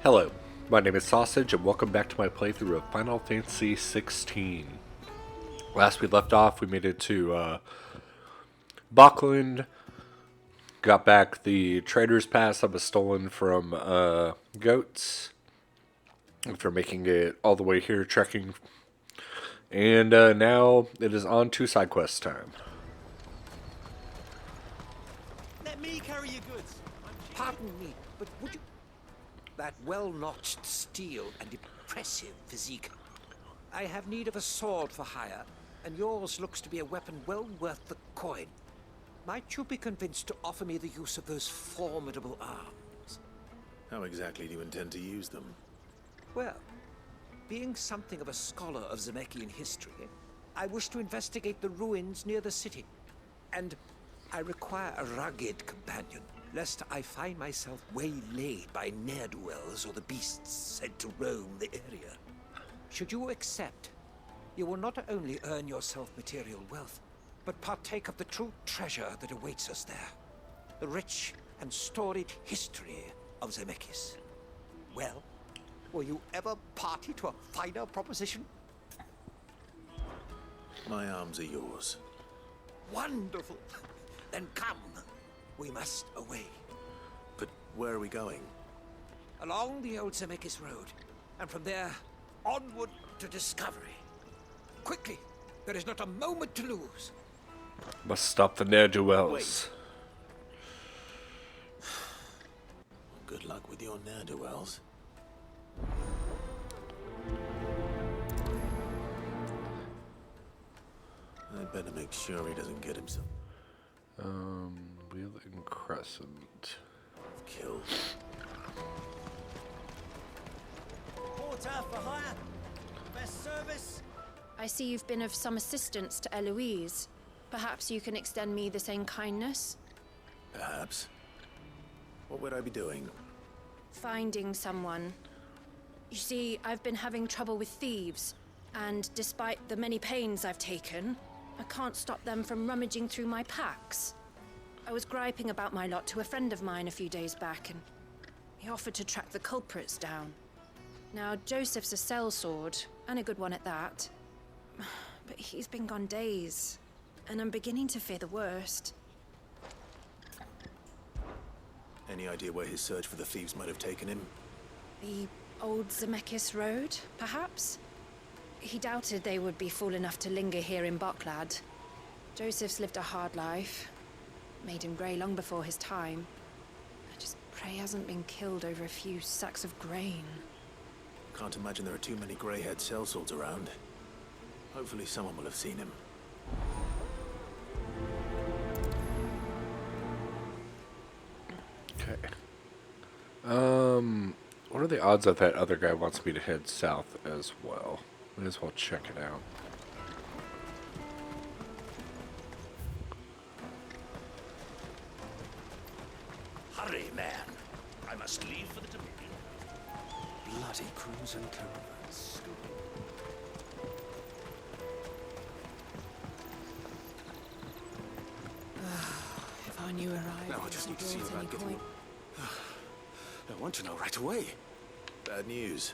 Hello, my name is Sausage, and welcome back to my playthrough of Final Fantasy XVI. Last we left off, we made it to Bachland, got back the Trader's Pass that was stolen from Goats, after making it all the way here, trekking. And now it is on to side quest time. Let me carry your goods. Pardon me, but would you... That well-notched steel and impressive physique. I have need of a sword for hire, and yours looks to be a weapon well worth the coin. Might you be convinced to offer me the use of those formidable arms? How exactly do you intend to use them? Well, being something of a scholar of Zemeckis history, I wish to investigate the ruins near the city. And I require a rugged companion, lest I find myself waylaid by ne'er-do-wells or the beasts sent to roam the area. Should you accept, you will not only earn yourself material wealth, but partake of the true treasure that awaits us there. The rich and storied history of Zemeckis. Well, will you ever party to a finer proposition? My arms are yours. Wonderful! Then come. We must away. But where are we going? Along the old Zemeckis Road, and from there, onward to discovery. Quickly! There is not a moment to lose. Must stop the ne'er-do-wells. Good luck with your ne'er-do-wells. I'd better make sure he doesn't get himself Wheeling Crescent. killed. Porter for hire. Best service. I see you've been of some assistance to Eloise. Perhaps you can extend me the same kindness? Perhaps. What would I be doing? Finding someone. You see, I've been having trouble with thieves, and despite the many pains I've taken, I can't stop them from rummaging through my packs. I was griping about my lot to a friend of mine a few days back, and he offered to track the culprits down. Now, Joseph's a sellsword, and a good one at that. But he's been gone days, and I'm beginning to fear the worst. Any idea where his search for the thieves might have taken him? The old Zemeckis Road, perhaps? He doubted they would be fool enough to linger here in Bocklad. Joseph's lived a hard life. Made him grey long before his time. I just pray he hasn't been killed over a few sacks of grain. Can't imagine there are too many grey-haired sellswords around. Hopefully someone will have seen him. Okay. What are the odds that that other guy wants me to head south as well? Might as well check it out. Hurry, man. I must leave for the Dominion. Bloody crews and caravans. If I knew arrived, No, I just need to see about getting... I want to know right away. Bad news.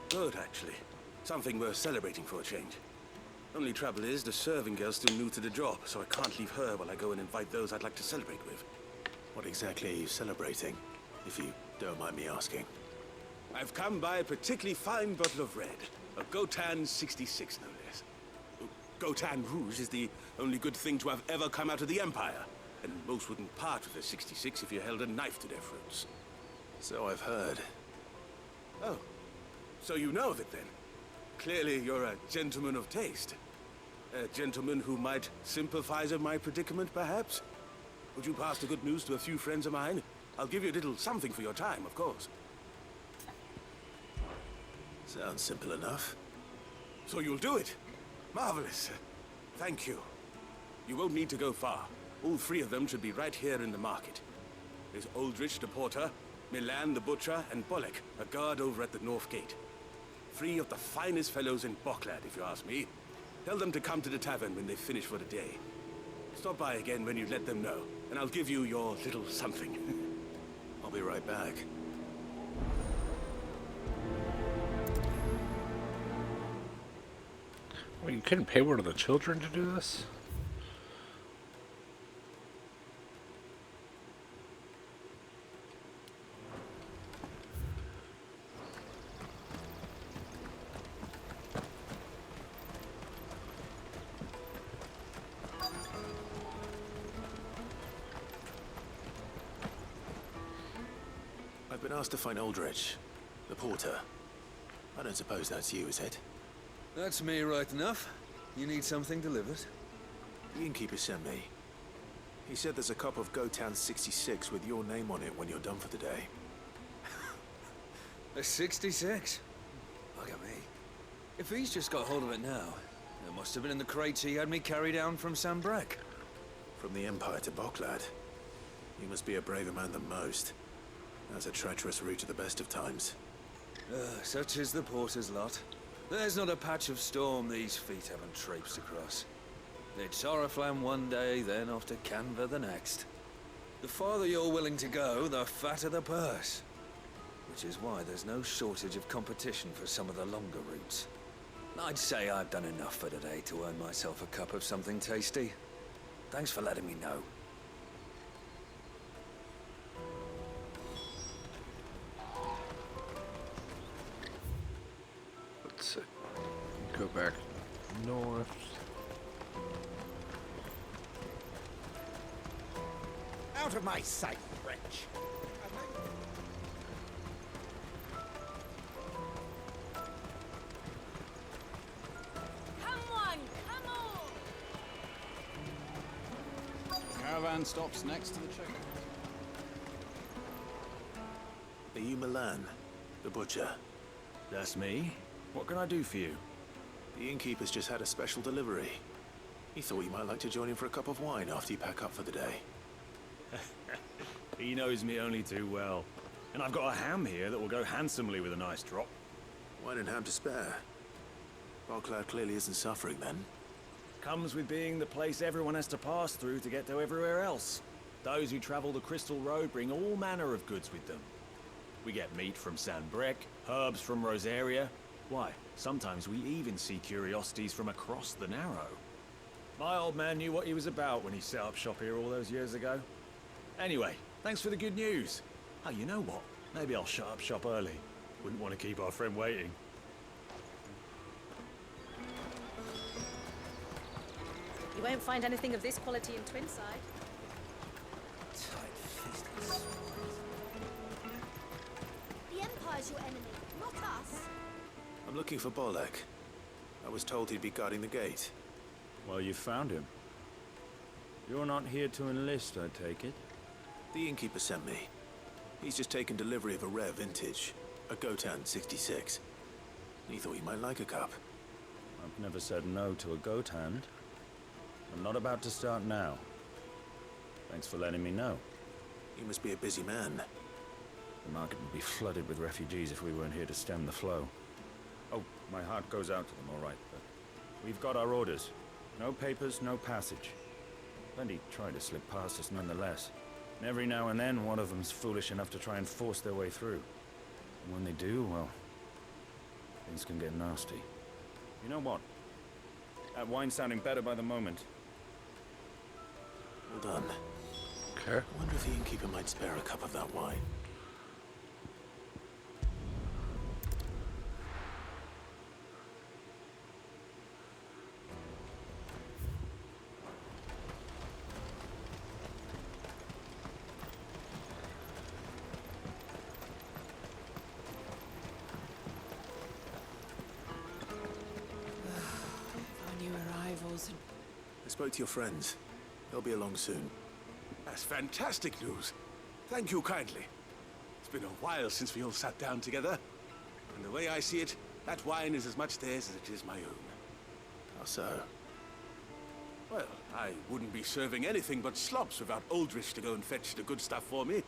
Good, actually. Something worth celebrating for a change. Only trouble is, the serving girl's still new to the job, so I can't leave her while I go and invite those I'd like to celebrate with. What exactly are you celebrating, if you don't mind me asking? I've come by a particularly fine bottle of red. A Gotan 66, no less. Gotan Rouge is the only good thing to have ever come out of the Empire. And most wouldn't part with a 66 if you held a knife to their throats. So I've heard. Oh. So you know of it, then? Clearly you're a gentleman of taste. A gentleman who might sympathize with my predicament, perhaps? Would you pass the good news to a few friends of mine? I'll give you a little something for your time, of course. Sounds simple enough. So you'll do it? Marvelous. Thank you. You won't need to go far. All three of them should be right here in the market. There's Aldrich the porter, Milan the butcher, and Bolek, a guard over at the north gate. Three of the finest fellows in Bocklad, if you ask me. Tell them to come to the tavern when they finish for the day. Stop by again when you let them know, and I'll give you your little something. I'll be right back. Well, you couldn't pay one of the children to do this? I've been asked to find Aldrich, the porter. I don't suppose that's you, is it? That's me right enough. You need something delivered? The innkeeper sent me. He said there's a cup of Gotan 66 with your name on it when you're done for the day. A 66? Look at me. If he's just got hold of it now, it must have been in the crates he had me carry down from Sanbreque. From the Empire to Boklad. You must be a braver man than most. That's a treacherous route at the best of times. Such is the porter's lot. There's not a patch of storm these feet haven't traipsed across. It's Oriflamme one day, then off to Canva the next. The farther you're willing to go, the fatter the purse. Which is why there's no shortage of competition for some of the longer routes. I'd say I've done enough for today to earn myself a cup of something tasty. Thanks for letting me know. Let's see. Go back north. Out of my sight, wretch! Come on, come on! Caravan stops next to the checkpoint. Are you Milan, the butcher? That's me. What can I do for you? The innkeeper's just had a special delivery. He thought you might like to join him for a cup of wine after you pack up for the day. He knows me only too well. And I've got a ham here that will go handsomely with a nice drop. Wine and ham to spare. Boklad clearly isn't suffering then. Comes with being the place everyone has to pass through to get to everywhere else. Those who travel the Crystal Road bring all manner of goods with them. We get meat from Sanbreque, herbs from Rosaria. Why, sometimes we even see curiosities from across the Narrow. My old man knew what he was about when he set up shop here all those years ago. Anyway, thanks for the good news. Oh, you know what? Maybe I'll shut up shop early. Wouldn't want to keep our friend waiting. You won't find anything of this quality in Twinside. The Empire's your enemy, not us. I'm looking for Bolek. I was told he'd be guarding the gate. Well, you found him. You're not here to enlist, I take it? The innkeeper sent me. He's just taken delivery of a rare vintage, a Gotan 66. He thought you might like a cup. I've never said no to a goat hand. I'm not about to start now. Thanks for letting me know. You must be a busy man. The market would be flooded with refugees if we weren't here to stem the flow. Oh, my heart goes out to them, all right, but we've got our orders. No papers, no passage. Plenty try to slip past us nonetheless. And every now and then, one of them's foolish enough to try and force their way through. And when they do, well, things can get nasty. You know what? That wine's sounding better by the moment. Well done. Okay. I wonder if the innkeeper might spare a cup of that wine. I spoke to your friends. They'll be along soon. That's fantastic news. Thank you kindly. It's been a while since we all sat down together. And the way I see it, that wine is as much theirs as it is my own. How so? Well, I wouldn't be serving anything but slops without Aldrich to go and fetch the good stuff for me.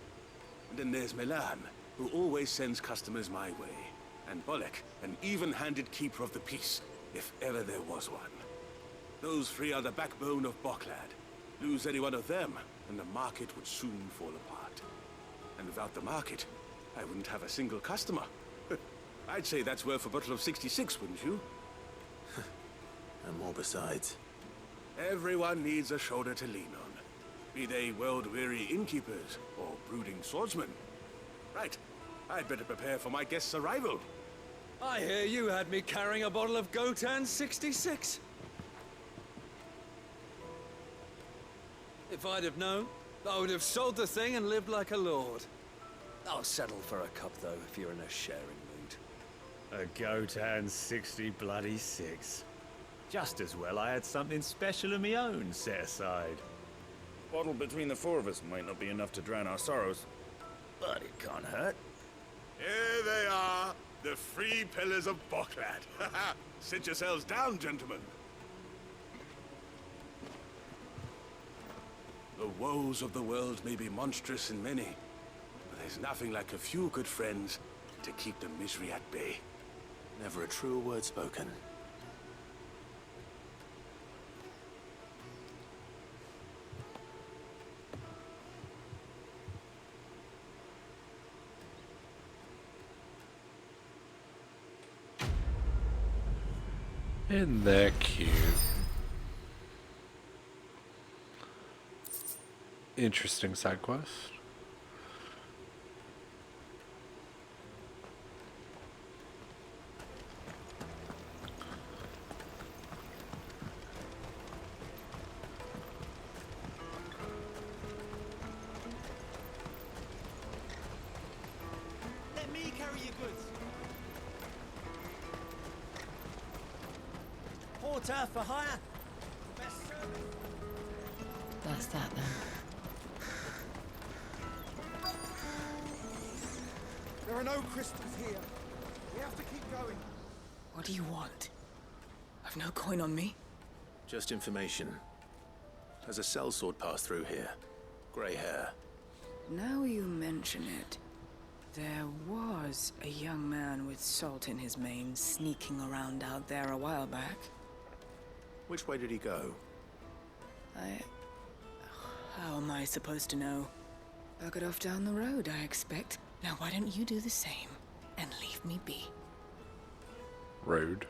And then there's Milan, who always sends customers my way. And Bolek, an even-handed keeper of the peace, if ever there was one. Those three are the backbone of Boklad. Lose any one of them, and the market would soon fall apart. And without the market, I wouldn't have a single customer. I'd say that's worth a bottle of 66, wouldn't you? And more besides. Everyone needs a shoulder to lean on. Be they world-weary innkeepers or brooding swordsmen. Right. I'd better prepare for my guest's arrival. I hear you had me carrying a bottle of Gotan 66. If I'd have known, I would have sold the thing and lived like a lord. I'll settle for a cup, though, if you're in a sharing mood. A Gotan 60 bloody 6. Just as well I had something special of my own set aside. Bottle between the four of us might not be enough to drown our sorrows, but it can't hurt. Here they are, the free pillars of Boklad. Sit yourselves down, gentlemen. The woes of the world may be monstrous in many, but there's nothing like a few good friends to keep the misery at bay. Never a truer word spoken. Isn't that cute? Interesting side quest. Let me carry your goods. Porter for hire. Best service. That's that then. There are no crystals here. We have to keep going. What do you want? I've no coin on me. Just information. Has a sellsword passed through here? Grey hair. Now you mention it, there was a young man with salt in his mane sneaking around out there a while back. Which way did he go? How am I supposed to know? Bucket off down the road, I expect. Now why don't you do the same and leave me be? Rude.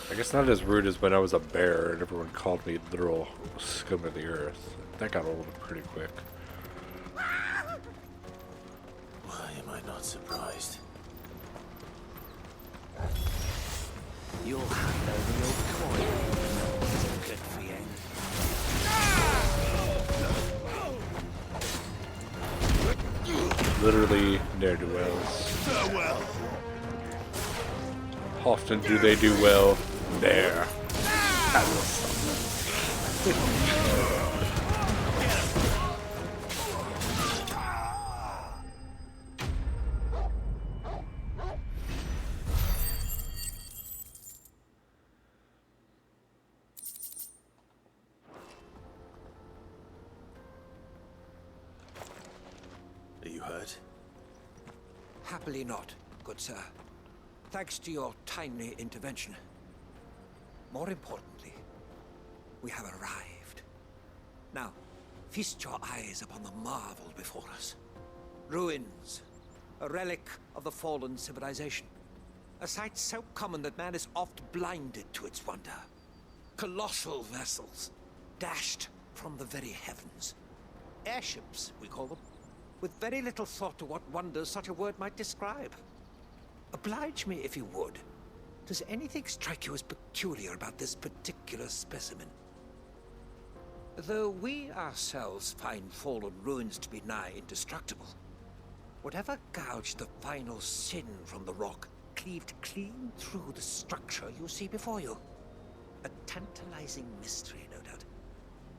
I guess not as rude as when I was a bear and everyone called me literal scum of the earth. That got old pretty quick. Why am I not surprised? You'll hand over your coin. Good for you. Literally ne'er-do-wells. Farewell. Often do they do well? There. Are you hurt? Happily not, good sir. Thanks to your timely intervention. More importantly, we have arrived. Now, feast your eyes upon the marvel before us. Ruins, a relic of the fallen civilization. A sight so common that man is oft blinded to its wonder. Colossal vessels, dashed from the very heavens. Airships, we call them, with very little thought to what wonders such a word might describe. Oblige me if you would. Does anything strike you as peculiar about this particular specimen? Though we ourselves find fallen ruins to be nigh indestructible, whatever gouged the final sin from the rock cleaved clean through the structure you see before you. A tantalizing mystery, no doubt,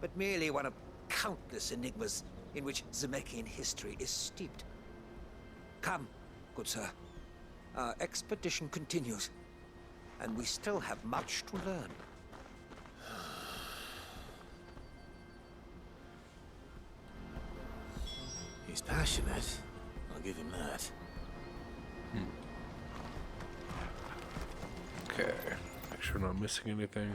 but merely one of countless enigmas in which Zemeckis history is steeped. Come, good sir. Our expedition continues, and we still have much to learn. He's passionate. I'll give him that. Okay. Make sure I'm not missing anything.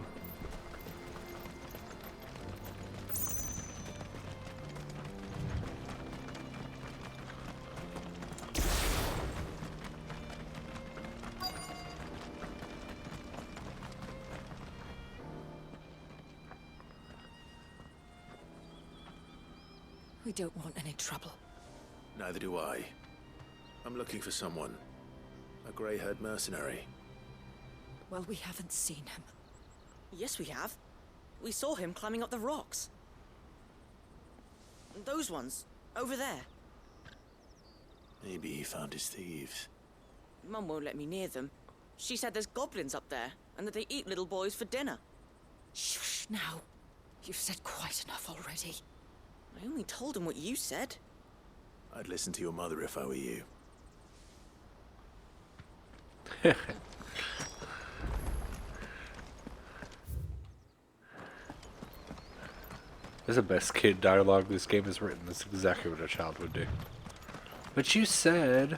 We don't want any trouble. Neither do I. I'm looking for someone. A grey-haired mercenary. Well, we haven't seen him. Yes, we have. We saw him climbing up the rocks. Those ones, over there. Maybe he found his thieves. Mum won't let me near them. She said there's goblins up there, and that they eat little boys for dinner. Shush now. You've said quite enough already. I only told him what you said. I'd listen to your mother if I were you. This is the best kid dialogue this game has written. That's exactly what a child would do. But you said...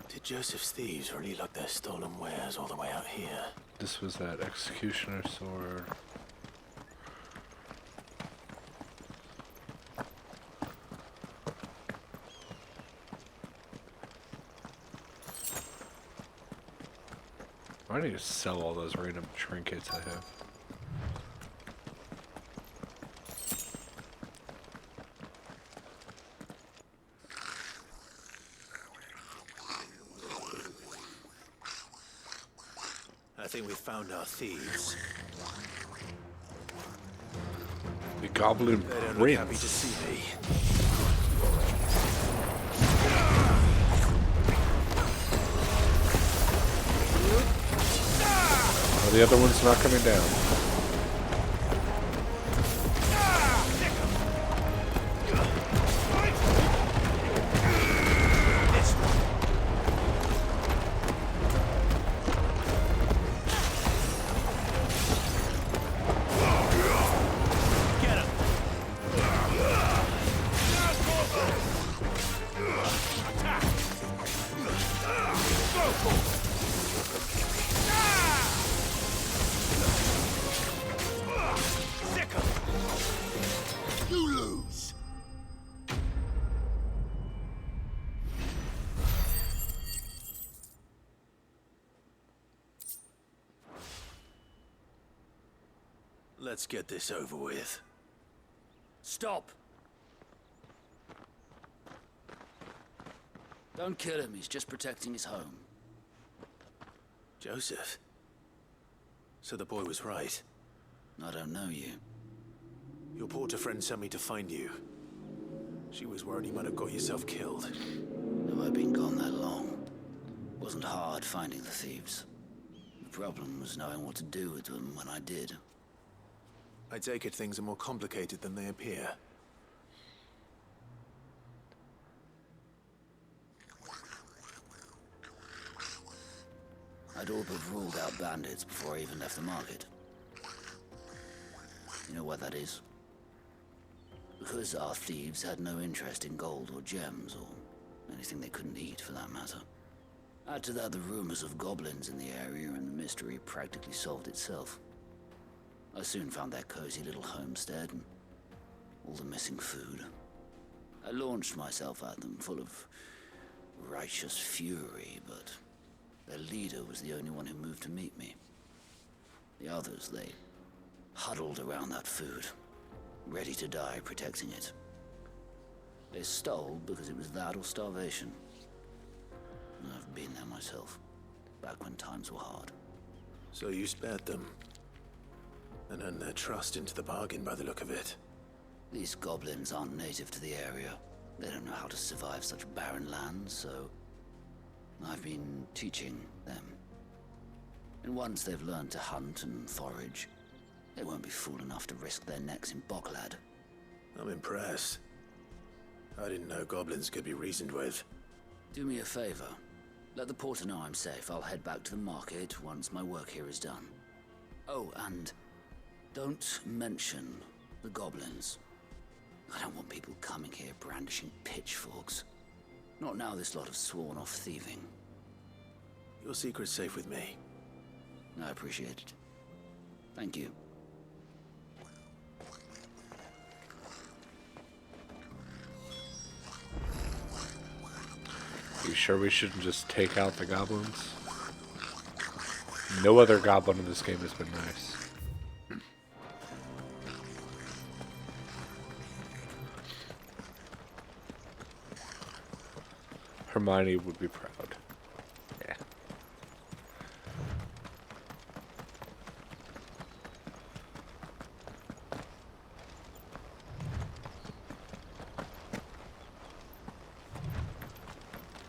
Did Joseph's thieves really lug their stolen wares all the way out here? This was that executioner sword. I need to sell all those random trinkets I have. I think we found our thieves. The Goblin They don't look happy to Prince. see me. Oh, the other one's not coming down. You lose. Let's get this over with. Stop! Don't kill him, he's just protecting his home. Joseph? So the boy was right. I don't know you. Your porter friend sent me to find you. She was worried you might have got yourself killed. Have I been gone that long? Wasn't hard finding the thieves. The problem was knowing what to do with them when I did. I take it things are more complicated than they appear. I'd all but ruled out bandits before I even left the market. You know what that is? Because our thieves had no interest in gold or gems, or anything they couldn't eat for that matter. Add to that the rumors of goblins in the area, and the mystery practically solved itself. I soon found their cozy little homestead, and all the missing food. I launched myself at them, full of righteous fury, but their leader was the only one who moved to meet me. The others, they huddled around that food, ready to die protecting it. They stole because it was that or starvation. And I've been there myself, back when times were hard. So you spared them, and earned their trust into the bargain by the look of it. These goblins aren't native to the area. They don't know how to survive such barren lands, so I've been teaching them. And once they've learned to hunt and forage, they won't be fool enough to risk their necks in Boklad. I'm impressed. I didn't know goblins could be reasoned with. Do me a favor. Let the porter know I'm safe. I'll head back to the market once my work here is done. Oh, and don't mention the goblins. I don't want people coming here brandishing pitchforks. Not now this lot have sworn off thieving. Your secret's safe with me. I appreciate it. Thank you. You sure we shouldn't just take out the goblins? No other goblin in this game has been nice. Hermione would be proud. Yeah.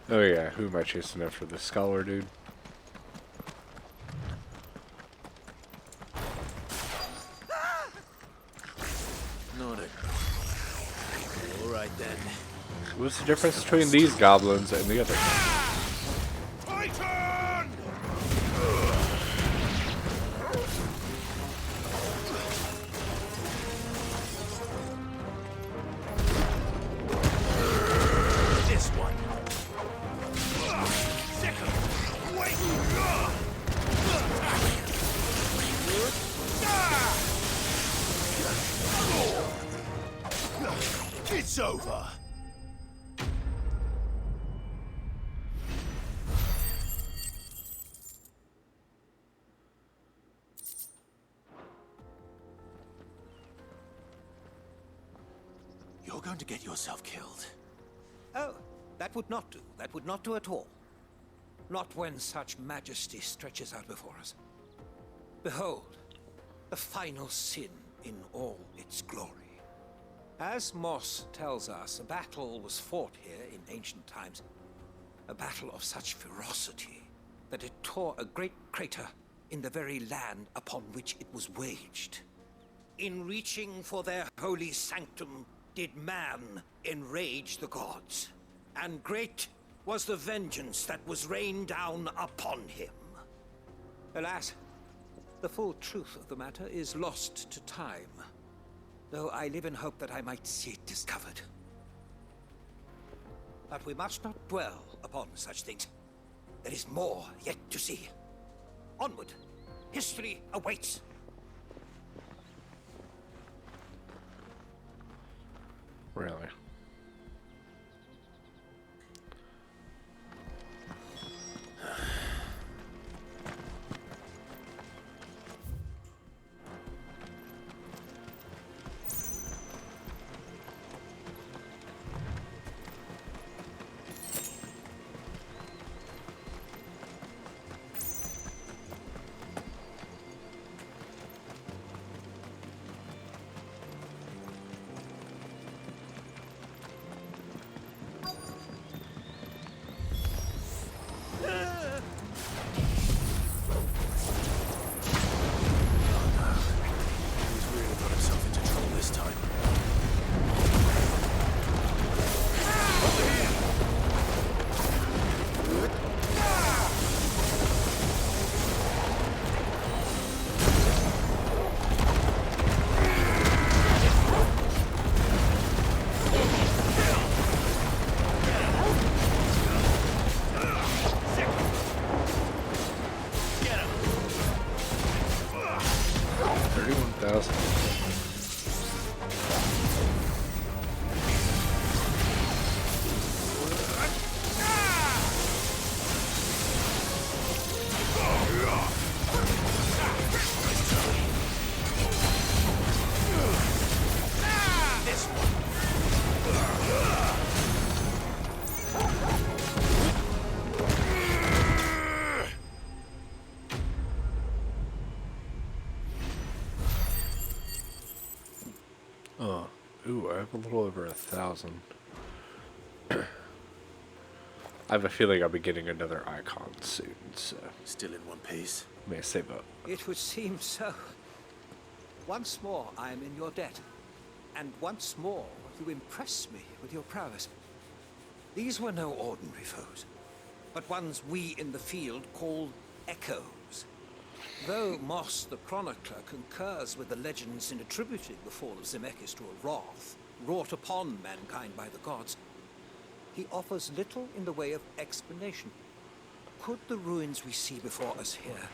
Oh yeah, who am I chasing after? The scholar dude? Not it. All right then. What's the difference between these goblins and the others? This one. Second. Wait. It's over. You're going to get yourself killed. Oh, that would not do. That would not do at all. Not when such majesty stretches out before us. Behold, the final sin in all its glory. As Moss tells us, a battle was fought here in ancient times. A battle of such ferocity that it tore a great crater in the very land upon which it was waged. In reaching for their holy sanctum, did man enrage the gods, and great was the vengeance that was rained down upon him. Alas, the full truth of the matter is lost to time, though I live in hope that I might see it discovered. But we must not dwell upon such things. There is more yet to see. Onward! History awaits! Really? Ooh, I have a little over 1,000. I have a feeling I'll be getting another icon soon, so... Still in one piece? May save up. It would seem so. Once more I am in your debt, and once more you impress me with your prowess. These were no ordinary foes, but ones we in the field call echoes. Though Moss the Chronicler concurs with the legends in attributing the fall of Zemeckis to a wrath wrought upon mankind by the gods, he offers little in the way of explanation. Could the ruins we see before us here,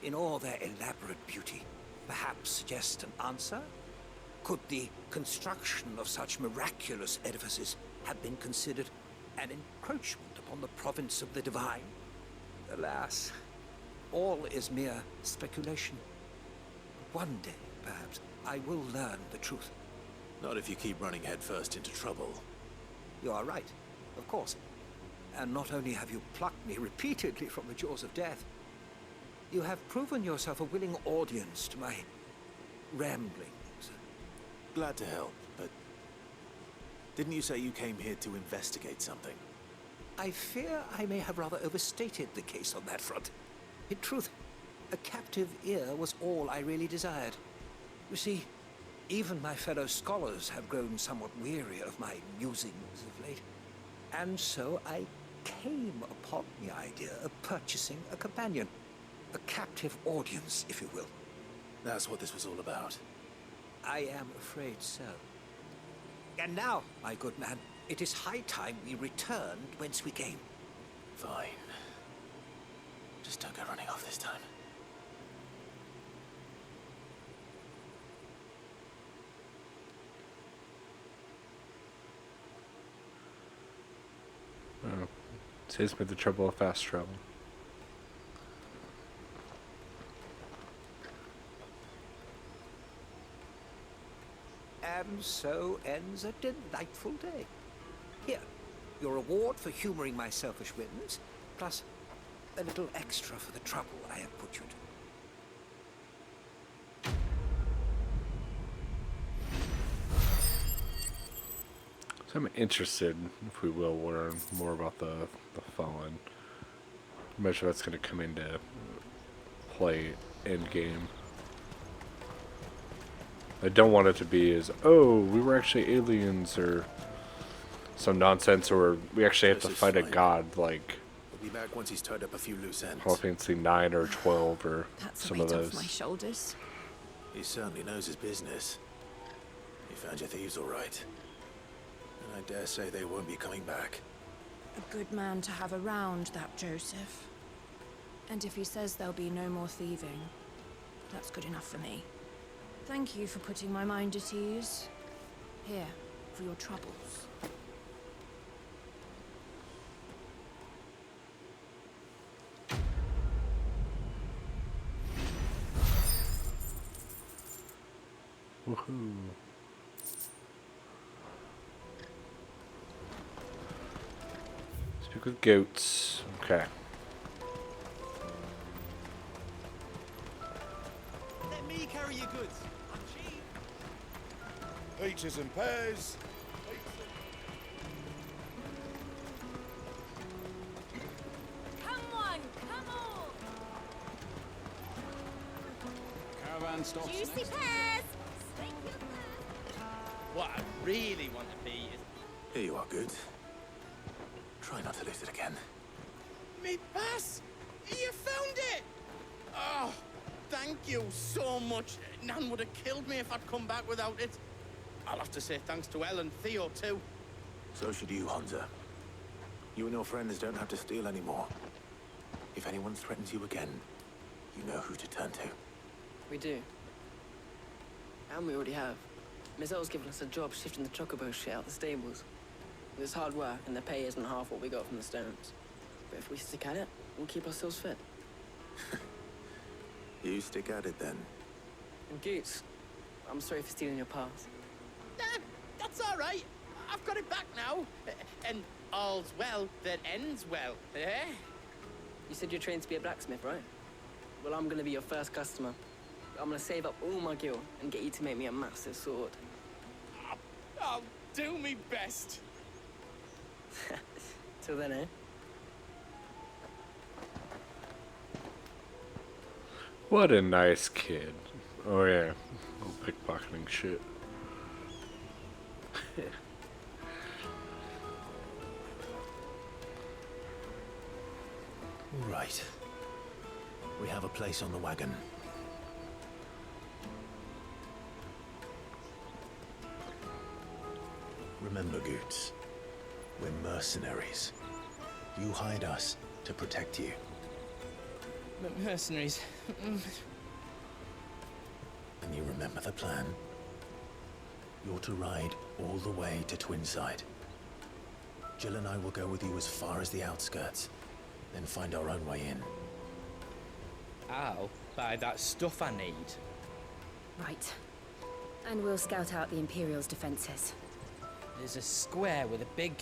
in all their elaborate beauty, perhaps suggest an answer? Could the construction of such miraculous edifices have been considered an encroachment upon the province of the divine? Alas, all is mere speculation. One day, perhaps, I will learn the truth. Not if you keep running headfirst into trouble. You are right, of course. And not only have you plucked me repeatedly from the jaws of death, you have proven yourself a willing audience to my ramblings. Glad to help, but didn't you say you came here to investigate something? I fear I may have rather overstated the case on that front. In truth, a captive ear was all I really desired. You see, even my fellow scholars have grown somewhat weary of my musings of late. And so I came upon the idea of purchasing a companion. A captive audience, if you will. That's what this was all about. I am afraid so. And now, my good man, it is high time we returned whence we came. Fine. Just don't go running off this time. Oh. Saves me the trouble of fast travel. And so ends a delightful day. Here, your reward for humoring my selfish whims, plus a little extra for the trouble I have put you to. So I'm interested, if we will, learn more about the Fallen. I'm sure that's going to come into play end game. I don't want it to be as, oh, we were actually aliens, or some nonsense, or we actually have to fight a god, like We'll be back once he's tied up a few loose ends. Final Fantasy 9 or 12, or That's some a of weight those. off my shoulders. He certainly knows his business. You found your thieves all right. And I dare say they won't be coming back. A good man to have around, that Joseph. And if he says there'll be no more thieving, that's good enough for me. Thank you for putting my mind at ease. Here, for your troubles. Woohoo. Speak with goats. Okay. Let me carry your goods. I'm cheap. Peaches and pears. Come on, come on! Caravan stops Juicy next. pears! What I really want to be is... Here you are, Good. Try not to lose it again. Me pass! You found it! Oh, thank you so much. Nan would have killed me if I'd come back without it. I'll have to say thanks to Elle and Theo, too. So should you, Hunter. You and your friends don't have to steal anymore. If anyone threatens you again, you know who to turn to. We do. And we already have. Miss L's given us a job shifting the chocobo shit out the stables. It's hard work, and the pay isn't half what we got from the Stones. But if we stick at it, we'll keep ourselves fit. You stick at it then. And Goots, I'm sorry for stealing your pass. That's all right. I've got it back now. And all's well that ends well, eh? You said you're trained to be a blacksmith, right? Well, I'm gonna be your first customer. I'm gonna save up all my gil and get you to make me a massive sword. I'll do me best. Till then, eh? What a nice kid. Oh yeah, little pickpocketing shit. All right. We have a place on the wagon. Remember, Goots, we're mercenaries. You hired us to protect you. But mercenaries... And you remember the plan? You're to ride all the way to Twinside. Jill and I will go with you as far as the outskirts, then find our own way in. I'll buy that stuff I need. Right. And we'll scout out the Imperial's defenses. There's a square with a big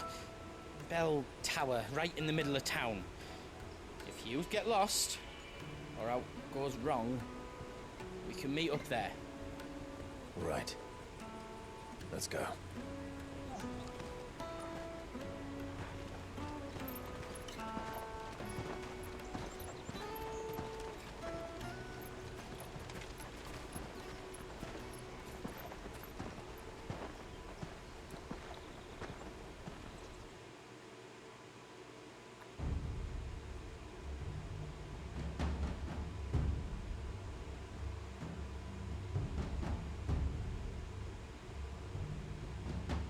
bell tower right in the middle of town. If you get lost, or out goes wrong, we can meet up there. Right. Let's go.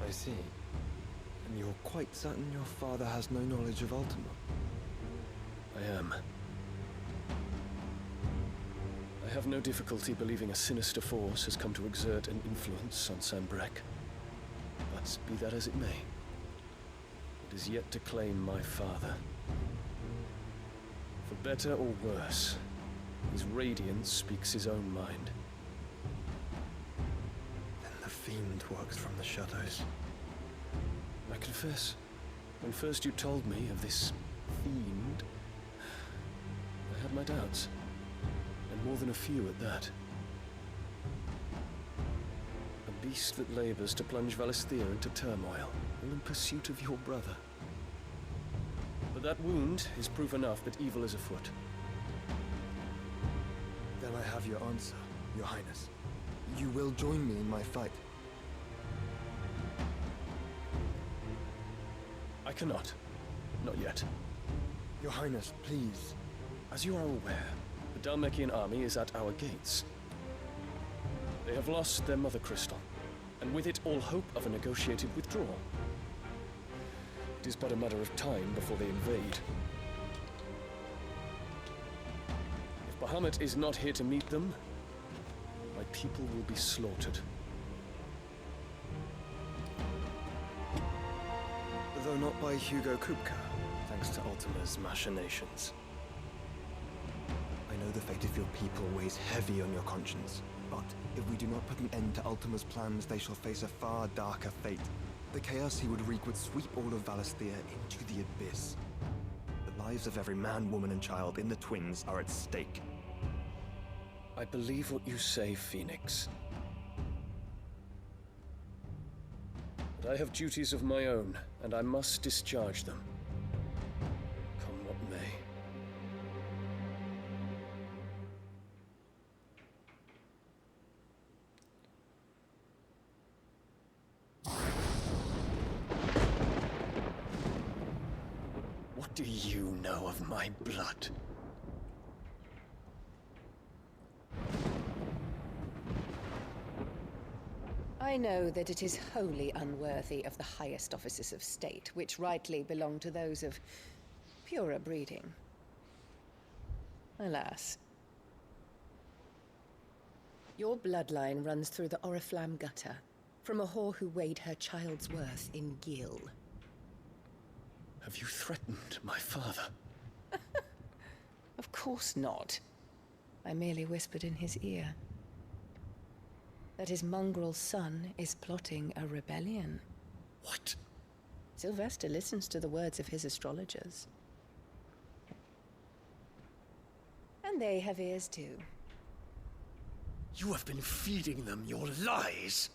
I see. And you're quite certain your father has no knowledge of Ultima? I am. I have no difficulty believing a sinister force has come to exert an influence on Sanbreque. But be that as it may, it is yet to claim my father. For better or worse, his radiance speaks his own mind. Then the fiend works from the shadows. I confess, when first you told me of this fiend, I had my doubts, and more than a few at that. A beast that labors to plunge Valisthea into turmoil, all in pursuit of your brother. But that wound is proof enough that evil is afoot. Then I have your answer, Your Highness. You will join me in my fight. I cannot. Not yet. Your Highness, please. As you are aware, the Dhalmekian army is at our gates. They have lost their mother crystal, and with it all hope of a negotiated withdrawal. It is but a matter of time before they invade. If Bahamut is not here to meet them, my people will be slaughtered. Though not by Hugo Kupka, thanks to Ultima's machinations. I know the fate of your people weighs heavy on your conscience, but if we do not put an end to Ultima's plans, they shall face a far darker fate. The chaos he would wreak would sweep all of Valisthea into the abyss. The lives of every man, woman, and child in the Twins are at stake. I believe what you say, Phoenix. But I have duties of my own, and I must discharge them. Come what may. What do you know of my blood? I know that it is wholly unworthy of the highest offices of state, which rightly belong to those of purer breeding. Alas. Your bloodline runs through the Oriflamme gutter, from a whore who weighed her child's worth in gil. Have you threatened my father? Of course not. I merely whispered in his ear that his mongrel son is plotting a rebellion. What? Sylvester listens to the words of his astrologers. And they have ears too. You have been feeding them your lies!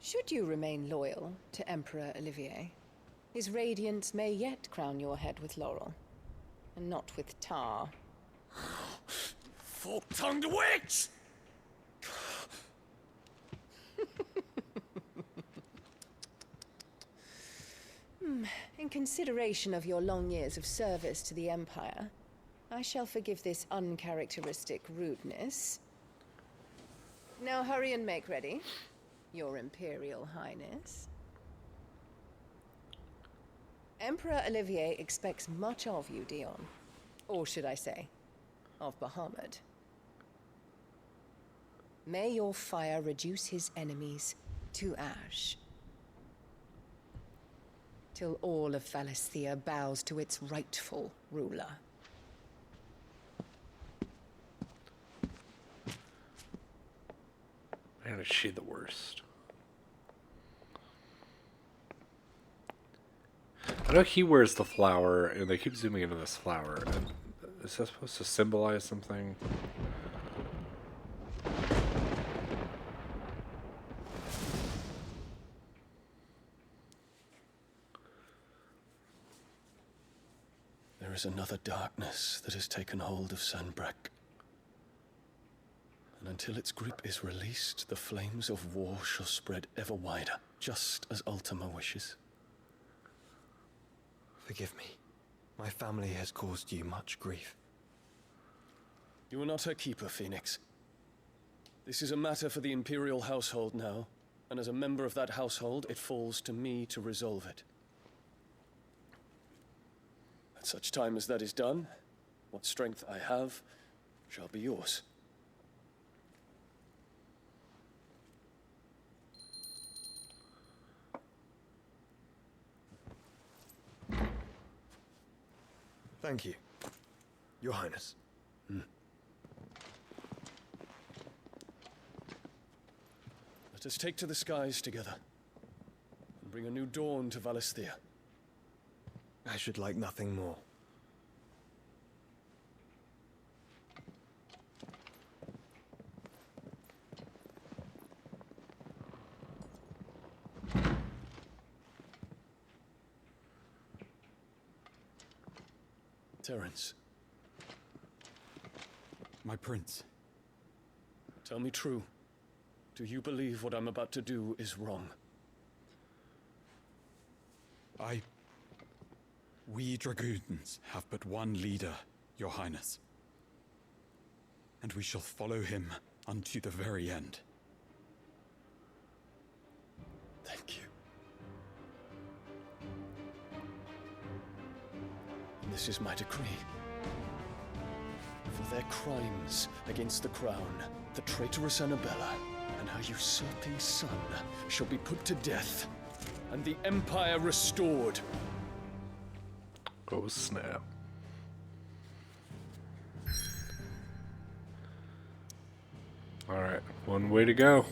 Should you remain loyal to Emperor Olivier, his radiance may yet crown your head with laurel, and not with tar. Fork-tongued witch! In consideration of your long years of service to the Empire, I shall forgive this uncharacteristic rudeness. Now hurry and make ready, Your Imperial Highness. Emperor Olivier expects much of you, Dion. Or should I say, of Bahamut. May your fire reduce his enemies to ash, till all of Valisthea bows to its rightful ruler. Man, is she the worst. I know he wears the flower, and they keep zooming into this flower. And is that supposed to symbolize something? There is another darkness that has taken hold of Sanbreque. And until its grip is released, the flames of war shall spread ever wider, just as Ultima wishes. Forgive me. My family has caused you much grief. You are not her keeper, Phoenix. This is a matter for the Imperial household now, and as a member of that household, it falls to me to resolve it. At such time as that is done, what strength I have shall be yours. Thank you, Your Highness. Let us take to the skies together, and bring a new dawn to Valisthea. I should like nothing more. Terence. My prince. Tell me true. Do you believe what I'm about to do is wrong? We dragoons have but one leader, Your Highness. And we shall follow him unto the very end. Thank you. And this is my decree. For their crimes against the crown, the traitorous Annabella and her usurping son shall be put to death, and the Empire restored. Oh, snap. Alright, one way to go.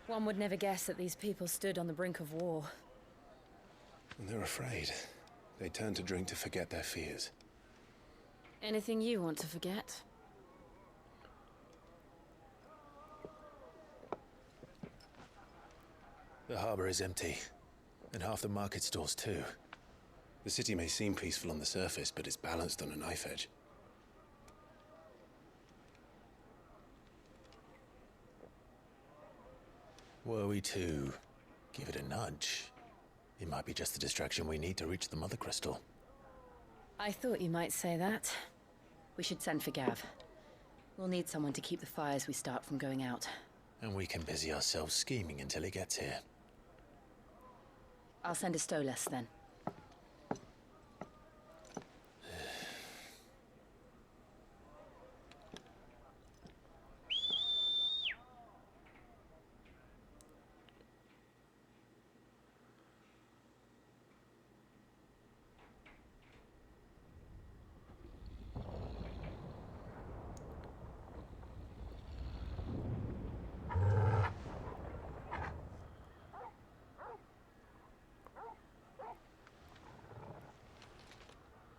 One would never guess that these people stood on the brink of war. And they're afraid. They turn to drink to forget their fears. Anything you want to forget? The harbor is empty, and half the market stalls too. The city may seem peaceful on the surface, but it's balanced on a knife edge. Were we to give it a nudge, it might be just the distraction we need to reach the Mother Crystal. I thought you might say that. We should send for Gav. We'll need someone to keep the fires we start from going out. And we can busy ourselves scheming until he gets here. I'll send a Stolas then.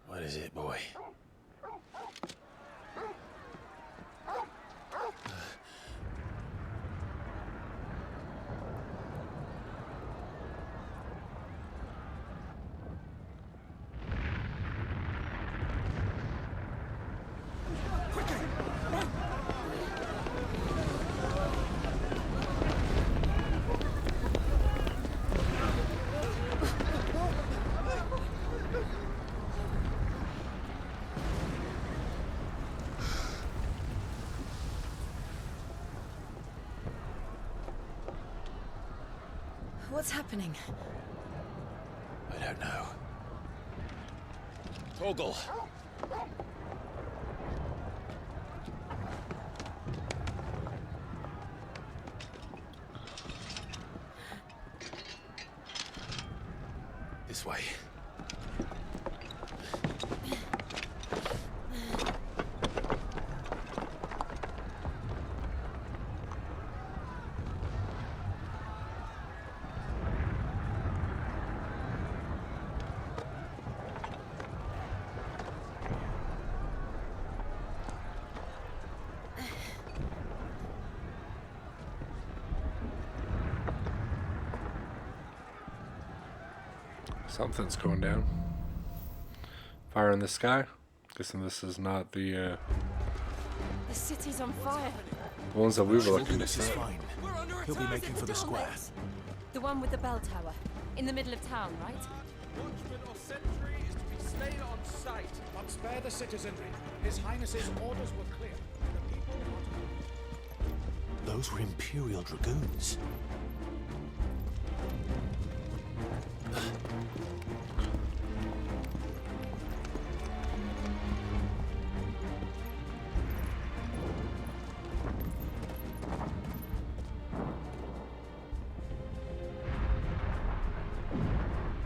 What is it, boy? What's happening? I don't know. Torgal! This way. Something's going down. Fire in the sky. Guessing this is not the The city's on fire. ones that we were looking This is at. fine. He'll be making for the square. The one with the bell tower. In the middle of town, right? Watchman or sentry is to be slain on sight. But spare the citizenry. His Highness's orders were clear. The people Those were Imperial Dragoons.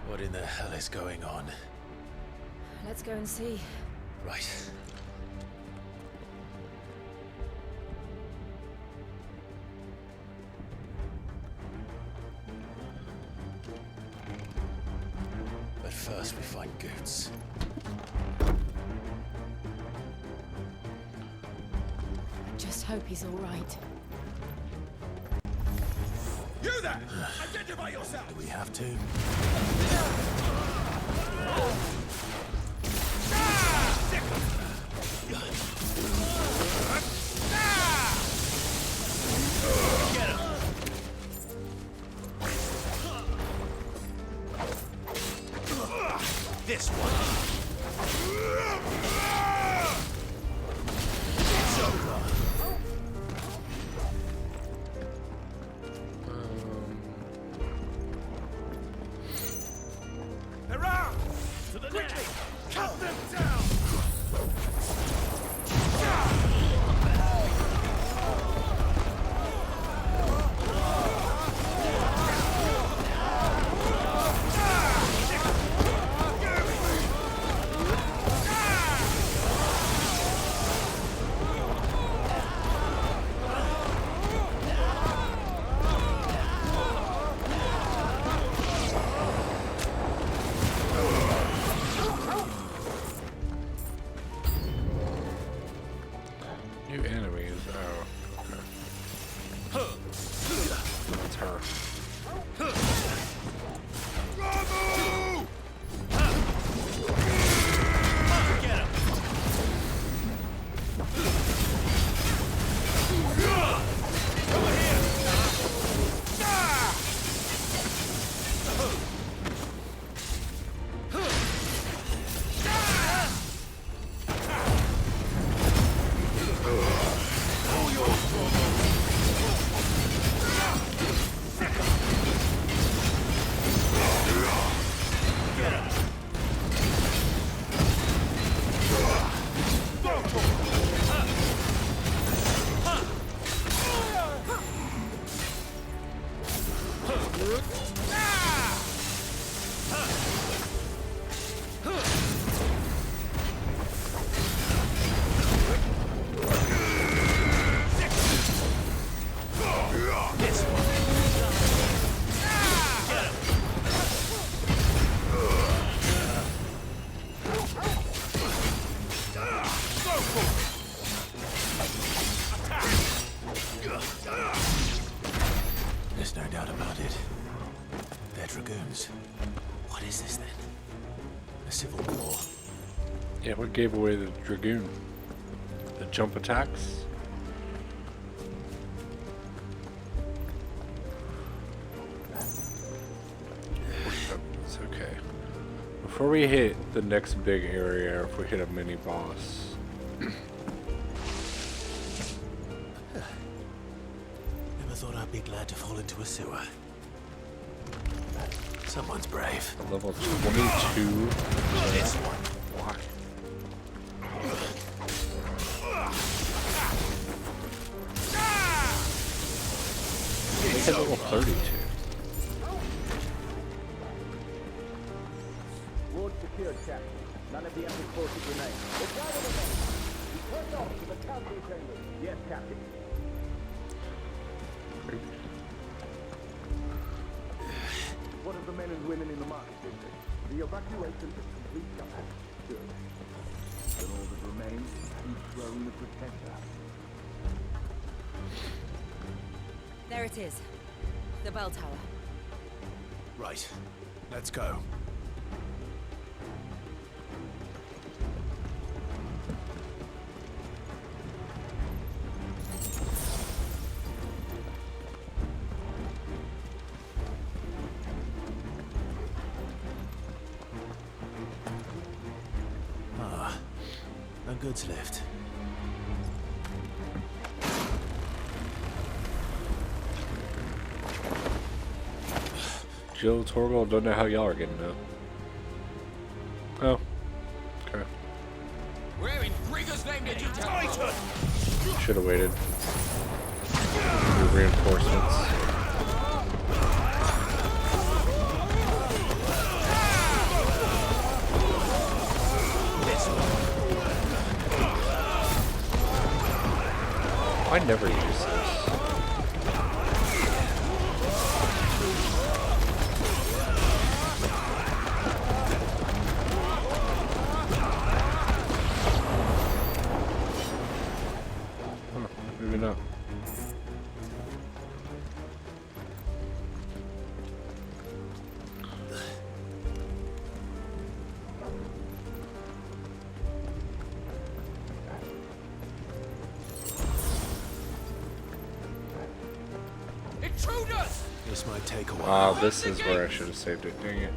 What in the hell is going on? Let's go and see. Right. But first we find Goots. Just hope he's all right. You there! Identify yourself! Do we have to? Get him! This one. It's over. Hurrah! To the quickly! Cut them down! New enemies. Oh, okay. That's her. Get him! Over here! There's no doubt about it. They're Dragoons. What is this then? A civil war? Yeah, what gave away the Dragoon? The jump attacks? It's okay. Before we hit the next big area, if we hit a mini boss. Never thought I'd be glad to fall into a sewer. Someone's brave. Level 22. This one. Why? It's level 32. Ward secured, Captain. None of the Emperor's forces remain. It's out of the way. We turned off to the council chambers. Yes, Captain. What of the men and women in the market district? The evacuation is complete, Captain. Good. Then all that remains is to dethrone the Protector. There it is. The bell tower. Right. Let's go. No goods left. Jill, Torgal, don't know how y'all are getting out. Oh. Okay. Where in Grigger's name did you Titan? Should have waited. New reinforcements. I never use this. Maybe not. Intruders! This might take a while. Wow, this is where I should have saved it. Dang it.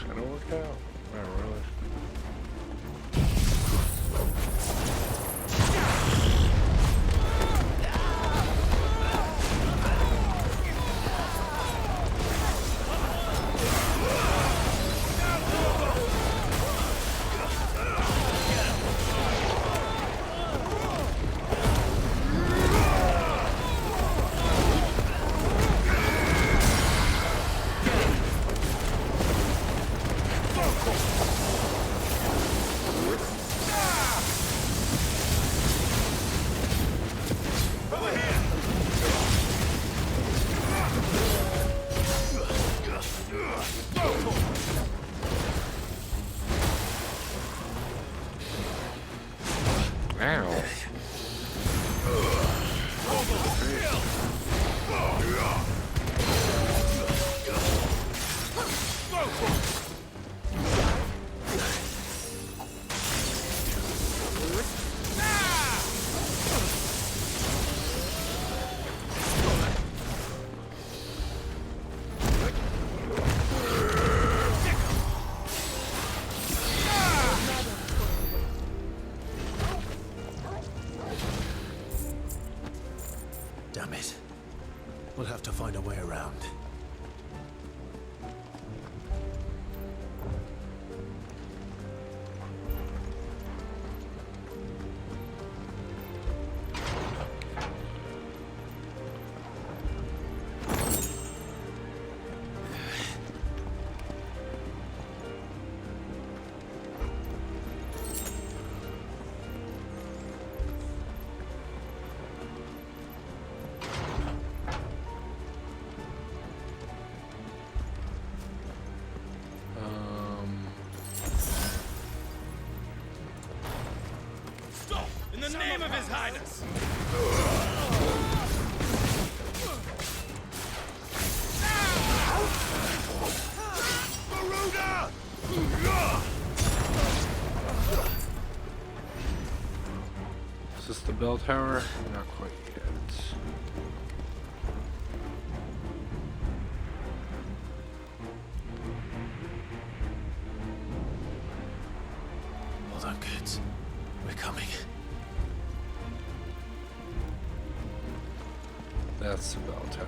Kinda worked out. Not really. Ow. Damn it. We'll have to find a way around. the name of His Highness! Garuda! Is this the bell tower? Not quite yet. Hold on, kids. We're coming. That's the bell tower.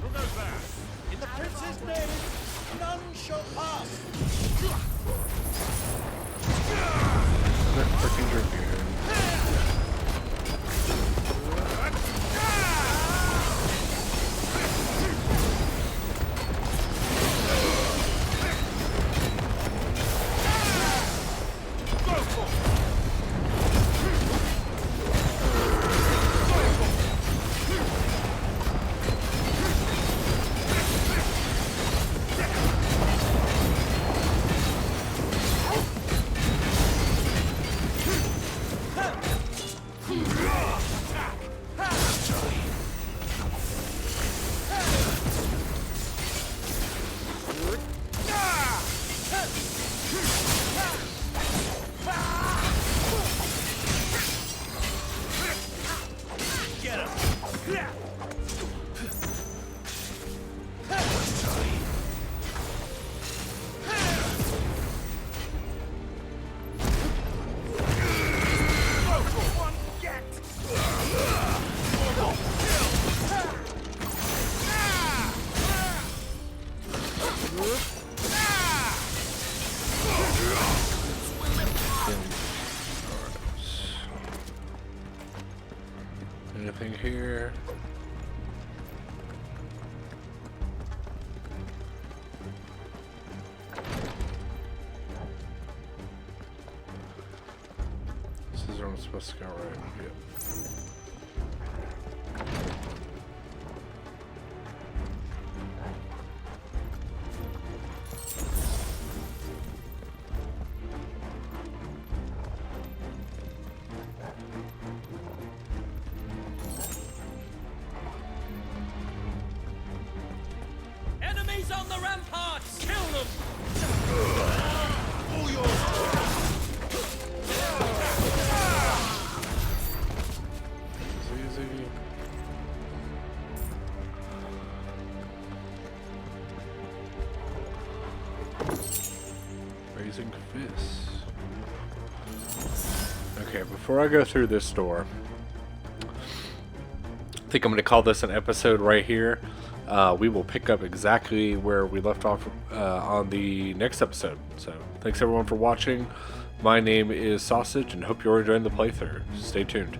Who goes there? In the prince's name, none shall pass. They're freaking dragoon. Anything here? This is where I'm supposed to go, right? Yep. Enemies on the ramparts! Kill them! Easy. Raising fists. Okay, before I go through this door, I think I'm going to call this an episode right here. We will pick up exactly where we left off on the next episode. So, thanks everyone for watching. My name is Sausage, and hope you're enjoying the playthrough. Stay tuned.